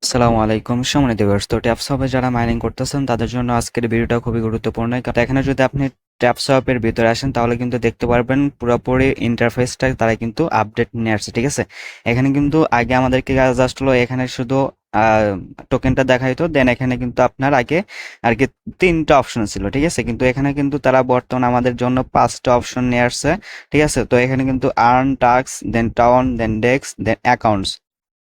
আসসালামু আলাইকুম সম্মানিত ভিউয়ার্স, তো ট্যাপসপে যারা মাইনিং করতেছেন তাদের জন্য আজকের ভিডিওটা খুবই গুরুত্বপূর্ণ। কারণ এখানে যদি আপনি ট্যাপসপের ভিতরে আসেন তাহলে কিন্তু দেখতে পারবেন পুরোপুরি ইন্টারফেসটা তারা কিন্তু আপডেট নিয়ে আসছে। ঠিক আছে, এখানে কিন্তু আগে আমাদেরকে জাস্ট হলো এখানে শুধু টোকেনটা দেখাইতো, দেন এখানে কিন্তু আপনার আগে আর কি তিনটা অপশন ছিল। ঠিক আছে, কিন্তু এখানে কিন্তু তারা বর্তমানে আমাদের জন্য পাঁচটা অপশন নিয়ে আসছে। ঠিক আছে, তো এখানে কিন্তু আর্ন, টাস্ক, দেন টাউন, দেন ডেক্স, দেন অ্যাকাউন্টস,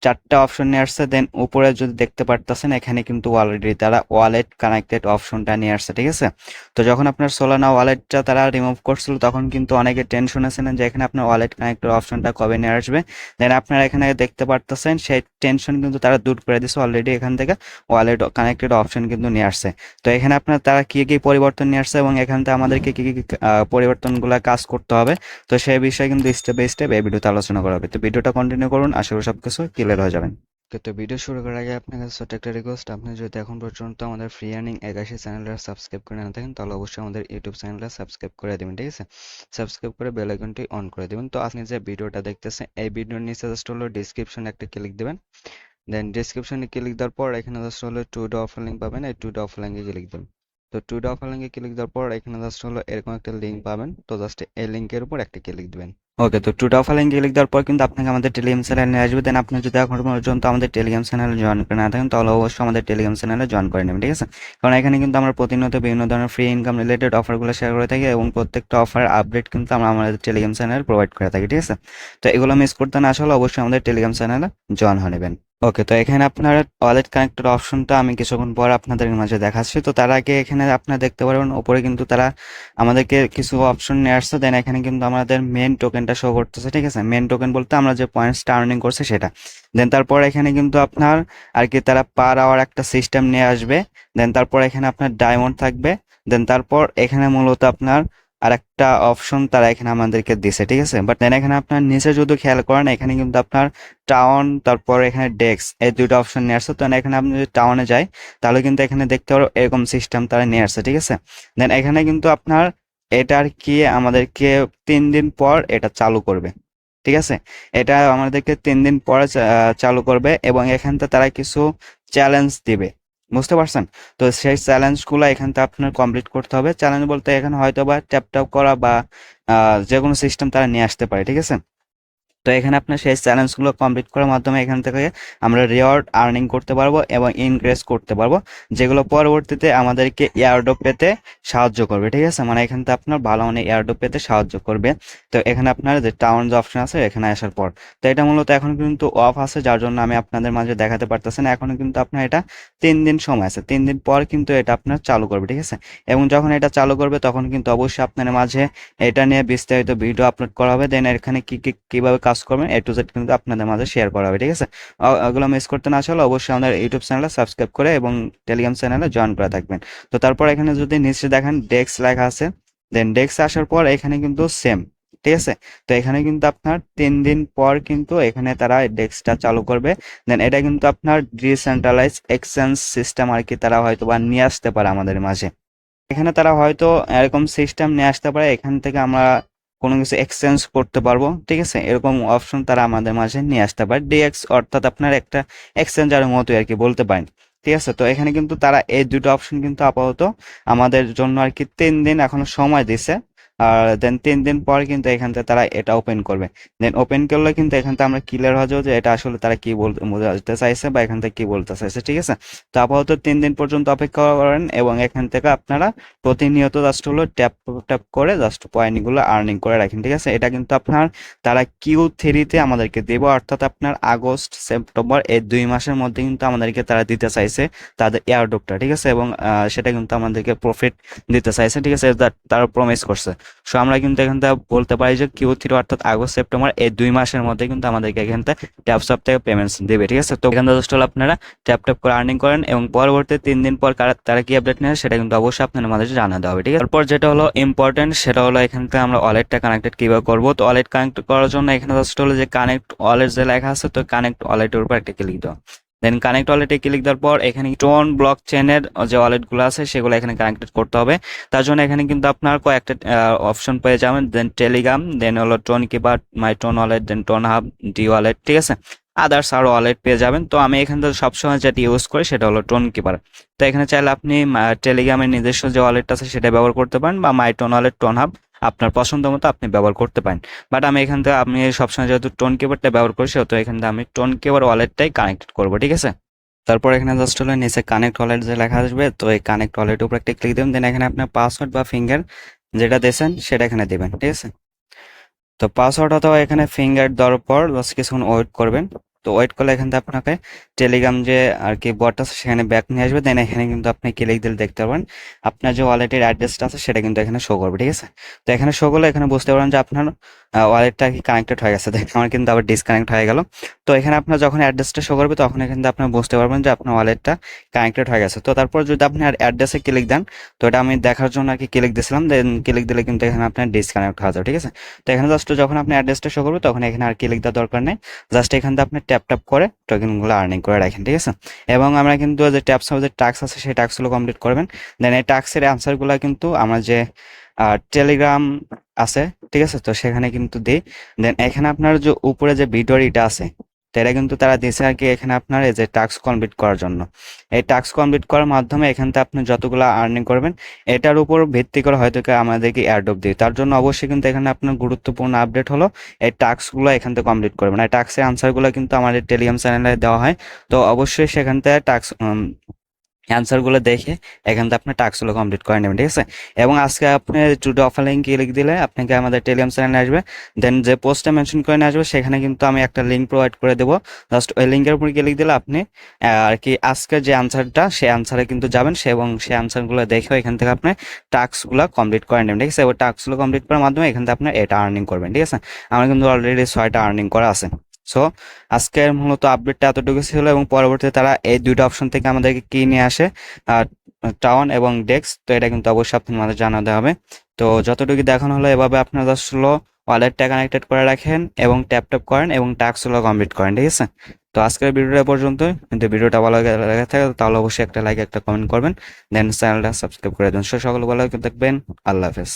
চারটা অপশন নিয়ে আসছে। দেন উপরে যদি দেখতে পারতেছেন এখানে কিন্তু অলরেডি তারা ওয়ালেট কানেক্টেড অপশনটা নিয়ে আসছে। ঠিক আছে, তো যখন আপনার সোলানা ওয়ালেটটা তারা রিমুভ করছিল তখন কিন্তু অনেকে টেনশন ছিলেন যে এখানে আপনার ওয়ালেট কানেক্টেড অপশনটা কবে নিয়ে আসবে। দেন আপনারা এখানে দেখতে পারতেছেন সেই টেনশন কিন্তু তারা দূর করে দিচ্ছে, অলরেডি এখান থেকে ওয়ালেট কানেক্টেড অপশন কিন্তু নিয়ে আসছে। তো এখানে আপনার তারা কি কি পরিবর্তন নিয়ে আসছে এবং এখান থেকে আমাদেরকে কি কি পরিবর্তনগুলো কাজ করতে হবে, তো সেই বিষয়ে কিন্তু স্টেপ বাই স্টেপ এই ভিডিওতে আলোচনা করা হবে। তো ভিডিওটা কন্টিনিউ করুন, আশা করি সবকিছু ক্লিয়ার হয়ে যাবেন। ওকে, তো ভিডিও শুরু করার আগে আপনার কাছে ছোট্ট একটা রিকোয়েস্ট, আপনি যদি এখন পর্যন্ত আমাদের ফ্রি আর্নিং 81 চ্যানেলটা সাবস্ক্রাইব করে না থাকেন তাহলে অবশ্যই আমাদের ইউটিউব চ্যানেলটা সাবস্ক্রাইব করে দেবেন। ঠিক আছে, সাবস্ক্রাইব করে বেল আইকনটি অন করে দেবেন। তো আপনি যে ভিডিওটা দেখতেছেন এই ভিডিওর নিচে জাস্ট হলো ডিসক্রিপশনে একটা ক্লিক দিবেন। দেন ডিসক্রিপশনে ক্লিক দেওয়ার পর এখানে জাস্ট হলো টু ডট অফার লিঙ্ক পাবেন, এই টু ডট অফার লিঙ্কে ক্লিক দেবেন। তো টু ডট অফার লিঙ্কে ক্লিক দেওয়ার পর এখানে জাস্ট হলো এরকম একটা লিঙ্ক পাবেন, তো জাস্ট এই লিঙ্কের উপর একটা ক্লিক দিবেন। ওকে, তো টু ডট অফার লিঙ্কে ক্লিক দেওয়ার পর কিন্তু আপনাকে আমাদের টেলিগ্রাম চ্যানেলে নিয়ে আসবে। দেন আপনি যদি এখন পর্যন্ত আমাদের টেলিগ্রাম চ্যানেলে জয়েন করে না থাকেন তাহলে অবশ্যই আমাদের টেলিগ্রাম চ্যানেলে জয়েন করে নেবেন। ঠিক আছে, কারণ এখানে কিন্তু আমরা প্রতিনিয়ত বিভিন্ন ধরনের ফ্রি ইনকাম রিলেটেড অফারগুলো শেয়ার করে থাকি এবং প্রত্যেকটা অফার আপডেট কিন্তু আমরা আমাদের টেলিগ্রাম চ্যানেলে প্রোভাইড করে থাকি। ঠিক আছে, তো এগুলো মিস করতে না আসলে অবশ্যই আমাদের টেলিগ্রাম চ্যানেলে জয়েন হয়ে নেবেন। ওকে, তো এখানে আপনার ওয়ালেট কানেক্টেড অপশনটা আমি কিছুক্ষণ পর আপনাদের মাঝে দেখাচ্ছি। তো তার আগে এখানে আপনারা দেখতে পারবেন উপরে কিন্তু তারা আমাদেরকে কিছু অপশন নিয়ে আসছে। দেন এখানে কিন্তু আমাদের মেন টোকেনটা শো করতেছে। ঠিক আছে, মেন টোকেন বলতে আমরা যে পয়েন্টসটা আর্নিং করছে সেটা। দেন তারপর এখানে কিন্তু আপনার আর কি তারা পার আওয়ার একটা সিস্টেম নিয়ে আসবে। দেন তারপর এখানে আপনার ডায়মন্ড থাকবে। দেন তারপর এখানে মূলত আপনার আর একটা অপশন তারা এখানে আমাদেরকে দিছে। ঠিক আছে, বাট দেন এখানে আপনার নিচে যদি খেয়াল করেন এখানে কিন্তু আপনার টাউন, তারপর এখানে ডেক্স, এই দুটো অপশন নিয়ে আসছে। তো এখানে আপনি যদি টাউনে যাই তাহলে কিন্তু এখানে দেখতে পারো এরকম সিস্টেম তারা নিয়ে আসছে। ঠিক আছে, দেন এখানে কিন্তু আপনার এটার কি আমাদেরকে 3 দিন পর এটা চালু করবে। ঠিক আছে, এটা আমাদেরকে 3 দিন পরে চালু করবে এবং এখান থেকে তারা কিছু চ্যালেঞ্জ দিবে, বুঝতে পারছেন? তো সেই চ্যালেঞ্জগুলো এখান থেকে আপনার কমপ্লিট করতে হবে। চ্যালেঞ্জ বলতে এখানে হয়তো বা ট্যাপ ট্যাপ করা বা যে কোনো সিস্টেম তারা নিয়ে আসতে পারে। ঠিক আছে, তো এখানে আপনার সেই চ্যালেঞ্জগুলো কমপ্লিট করার মাধ্যমে এখান থেকে আমরা রিওয়ার্ড আর্নিং করতে পারবো এবং ইনক্রিজ করতে পারবো, যেগুলো পরবর্তীতে আমাদেরকে এয়ারড্রপ পেতে সাহায্য করবে। ঠিক আছে, মানে এখান থেকে আপনার ভালো মানে এয়ারড্রপ পেতে সাহায্য করবে। তো এখানে আপনার যে টাউন যে অপশন আছে এখানে আসার পর, তো এটা মূলত এখন কিন্তু অফ আছে যার জন্য আমি আপনাদের মাঝে দেখাতে পারতেছি না। এখনো কিন্তু আপনার এটা 3 দিন সময় আছে, 3 দিন পর কিন্তু এটা আপনার চালু করবে। ঠিক আছে, এবং যখন এটা চালু করবে তখন কিন্তু অবশ্যই আপনার মাঝে এটা নিয়ে বিস্তারিত ভিডিও আপলোড করা হবে। দেন এখানে কিভাবে কাজ করবেন এ টু জেড কিন্তু আপনাদের মাঝে শেয়ার করা হবে। ঠিক আছে, ওগুলো মিস করতে না চাইলে অবশ্যই আমাদের ইউটিউব চ্যানেলে সাবস্ক্রাইব করে এবং টেলিগ্রাম চ্যানেলে জয়েন করে থাকবেন। তো তারপর এখানে যদি নিচে দেখেন ডেস্ক লেখা আছে, দেন ডেস্ক আসার পর এখানে কিন্তু সেম। ঠিক আছে, তো এখানে কিন্তু আপনার 3 দিন পর কিন্তু এখানে তারা ডেস্কটা চালু করবে। দেন এটা কিন্তু আপনার ডিসেন্ট্রালাইজ এক্সচেঞ্জ সিস্টেম আর কি তারা হয়তো বা নিয়ে আসতে পারে আমাদের মাঝে। এখানে তারা হয়তো এরকম সিস্টেম নিয়ে আসতে পারে, এখান থেকে আমরা কোনো কিছু এক্সচেঞ্জ করতে পারবো। ঠিক আছে, এরকম অপশন তারা আমাদের মাঝে নিয়ে আসতে পারে, ডিএক্স অর্থাৎ আপনার একটা এক্সচেঞ্জারের মতো আর কি বলতে পারেন। ঠিক আছে, তো এখানে কিন্তু তারা এই দুটো অপশন কিন্তু আপাতত আমাদের জন্য আর কি 3 দিন এখনো সময় দিছে। আর দেন 3 দিন পর কিন্তু এখান থেকে তারা এটা ওপেন করবে। দেন ওপেন করলে কিন্তু এখান থেকে আমরা ক্লিয়ার হয়ে যাবো যে এটা আসলে তারা কি বোঝাতে চাইছে বা এখান থেকে কি বলতে চাইছে। ঠিক আছে, তো আপাতত 3 দিন পর্যন্ত অপেক্ষা করেন এবং এখান থেকে আপনারা প্রতিনিয়ত জাস্ট হলো ট্যাপ ট্যাপ করে জাস্ট পয়েন্টগুলো আর্নিং করে রাখেন। ঠিক আছে, এটা কিন্তু আপনার তারা Q3-তে আমাদেরকে দেবো, অর্থাৎ আপনার আগস্ট সেপ্টেম্বর এই 2 মাসের মধ্যে কিন্তু আমাদেরকে তারা দিতে চাইছে তাদের এয়ারড্রপটা। ঠিক আছে, এবং সেটা কিন্তু আমাদেরকে প্রফিট দিতে চাইছে। ঠিক আছে, তারা প্রমিস করছে। সো আমরা কিন্তু এখান থেকে বলতে পারি যে Q3 অর্থাৎ আগস্ট সেপ্টেম্বর এই 2 মাসের মধ্যে কিন্তু আমাদেরকে এখান থেকে ট্যাপসপ থেকে পেমেন্টস দেবে। ঠিক আছে, তো এখান থেকে জাস্ট হলো আপনারা ট্যাপ ট্যাপ করে আর্নিং করেন এবং পরবর্তী 3 দিন পর তারা কি আপডেট নেয় সেটা কিন্তু অবশ্যই আপনাদের মাঝে জানাতে হবে। ঠিক আছে, তারপর যেটা হলো ইম্পর্টেন্ট সেটা হলো এখান থেকে আমরা ওয়ালেটটা কানেক্টেড কিভাবে করবো। তো ওয়ালেট কানেক্ট করার জন্য এখানে জাস্ট হলো যে কানেক্ট ওয়ালেট যে লেখা আছে, তো কানেক্ট ওয়ালেটের উপর একটা ক্লিক দাও। দেন কানেক্ট ওয়ালেটে ক্লিক দেওয়ার পর এখানে টোন ব্লক চেনের যে ওয়ালেটগুলো আছে সেগুলো এখানে কানেক্টেড করতে হবে। তার জন্য এখানে কিন্তু আপনার কয়েকটা অপশন পেয়ে যাবেন। দেন টেলিগ্রাম, দেন হলো টোন কিপার, মাই টোন ওয়ালেট, দেন টোন হাব, ডি ওয়ালেট। ঠিক আছে, আদার্স আরও ওয়ালেট পেয়ে যাবেন। তো আমি এখান থেকে সবসময় যেটা ইউজ করি সেটা হলো টোন কিপার। তো এখানে চাইলে আপনি টেলিগ্রামের নিজস্ব যে ওয়ালেটটা আছে সেটা ব্যবহার করতে পারেন, বা মাই টোন ওয়ালেট, টোন হাব, আপনার পছন্দ মতো আপনি ব্যবহার করতে পারেন। বাট আমি এখান থেকে আমি সবসময় যেহেতু টোন কিপারটা ব্যবহার করি, সেহেতু এখান থেকে আমি টোন কিপার ওয়ালেটটাই কানেক্ট করবো, ঠিক আছে। তারপর এখানে জাস্ট হলো নিচে কানেক্ট ওয়ালেট যে লেখা আসবে, তো এই কানেক্ট ওয়ালেটের উপর একটা ক্লিক দেবেন, দেন এখানে আপনার পাসওয়ার্ড বা ফিঙ্গার যেটা দিয়েছেন সেটা এখানে দেবেন, ঠিক আছে। তো পাসওয়ার্ড অথবা এখানে ফিঙ্গার দেওয়ার পর জাস্ট কিছুক্ষণ ওয়েট করবেন। তো ওয়েট করলে এখান থেকে আপনাকে টেলিগ্রাম যে আর কি বট আছে সেখানে ব্যাক নিয়ে আসবে, দেন এখানে কিন্তু আপনি ক্লিক দিলে দেখতে পারবেন আপনার যে ওয়ালেটের অ্যাড্রেসটা আছে সেটা কিন্তু এখানে শো করবে, ঠিক আছে। তো এখানে শো করলে এখানে বুঝতে পারবেন যে আপনার ওয়ালেটটা কি কানেক্টেড হয়ে গেছে। দেখেন আমার কিন্তু আবার ডিসকানেক্ট হয়ে গেল। তো এখানে আপনার যখন অ্যাড্রেসটা শো করবে তখন এখানে আপনার বুঝতে পারবেন যে আপনার ওয়ালেটটা কানেক্টেড হয়ে গেছে। তো তারপর যদি আপনি আর অ্যাড্রেসে ক্লিক দেন, তো এটা আমি দেখার জন্য আর কি ক্লিক দিয়েছিলাম, দেন ক্লিক দিলে কিন্তু এখানে আপনার ডিসকানেক্ট হয়ে যাবে, ঠিক আছে। তো এখানে জাস্ট যখন আপনি অ্যাড্রেসটা শো করবে তখন এখানে আর ক্লিক দেওয়ার দরকার নেই, জাস্ট এখান থেকে আপনি ট্যাপ ট্যাপ করে টোকেনগুলো আর্নিং করে রাখেন, ঠিক আছে। এবং আমরা কিন্তু যে ট্যাপস যে টাস্ক আছে সেই টাস্কগুলো কমপ্লিট করবেন, দেন এই টাস্কের অ্যান্সারগুলো কিন্তু আমরা যে টেলিগ্রাম আছে, ঠিক আছে, তো সেখানে কিন্তু দিই। দেন এখানে আপনার যে উপরে যে ভিডিওটা আছে, তো এটা কিন্তু তারা দিয়েছে আর কি এখানে আপনার এই যে টাস্ক কমপ্লিট করার জন্য। এই টাস্ক কমপ্লিট করার মাধ্যমে এখান থেকে আপনি যতগুলো আর্নিং করবেন এটার উপর ভিত্তি করে হয়তো আমাদেরকে এয়ারড্রপ দিই। তার জন্য অবশ্যই কিন্তু এখানে আপনার গুরুত্বপূর্ণ আপডেট হলো এই টাস্কগুলো এখান থেকে কমপ্লিট করবেন। এই টাস্কের আনসারগুলো কিন্তু আমাদের টেলিগ্রাম চ্যানেলে দেওয়া হয়। তো অবশ্যই সেখান থেকে টাস্ক অ্যান্সারগুলো দেখে এখান থেকে আপনি টাস্কগুলো কমপ্লিট করে নেবেন, ঠিক আছে। এবং আজকে আপনি টুডে অফার লিঙ্ক লিখ দিলে আপনাকে আমাদের টেলিগ্রাম চ্যানেলে আসবে, দেন যে পোস্টে মেনশন করে নিয়ে আসবে সেখানে কিন্তু আমি একটা লিঙ্ক প্রোভাইড করে দেবো। জাস্ট ওই লিঙ্কের উপর ক্লিক দিলে আপনি আর কি আজকে যে আনসারটা সেই আনসারে কিন্তু যাবেন, এবং সেই আনসারগুলো দেখে এখান থেকে আপনি টাস্কগুলো কমপ্লিট করে নেবেন, ঠিক আছে। ওই টাস্কগুলো কমপ্লিট করার মাধ্যমে এখান থেকে আপনি এটা আর্নিং করবেন, ঠিক আছে। আমার কিন্তু অলরেডি 6টা আর্নিং করা আছে। সো আজকের মূলত আপডেটটা এতটুকু ছিল, এবং পরবর্তীতে তারা এই দুইটা অপশন থেকে আমাদেরকে কি নিয়ে আসে, টাউন এবং ডেস্ক, তো এটা কিন্তু অবশ্যই আপনার মাঝে জানাতে হবে। তো যতটুকু দেখানো হলো এভাবে আপনার জাস্ট হলো ওয়ালেটটা কানেক্টেড করে রাখেন এবং ট্যাপ ট্যাপ করেন এবং টাস্কগুলো কমপ্লিট করেন, ঠিক আছে। তো আজকের ভিডিওটা পর্যন্তই। কিন্তু ভিডিওটা ভালো লেগে থাকে তাহলে অবশ্যই একটা লাইক একটা কমেন্ট করবেন, দেন চ্যানেলটা সাবস্ক্রাইব করে দেন। সকলে ভালো থাকবেন, আল্লাহ হাফেজ।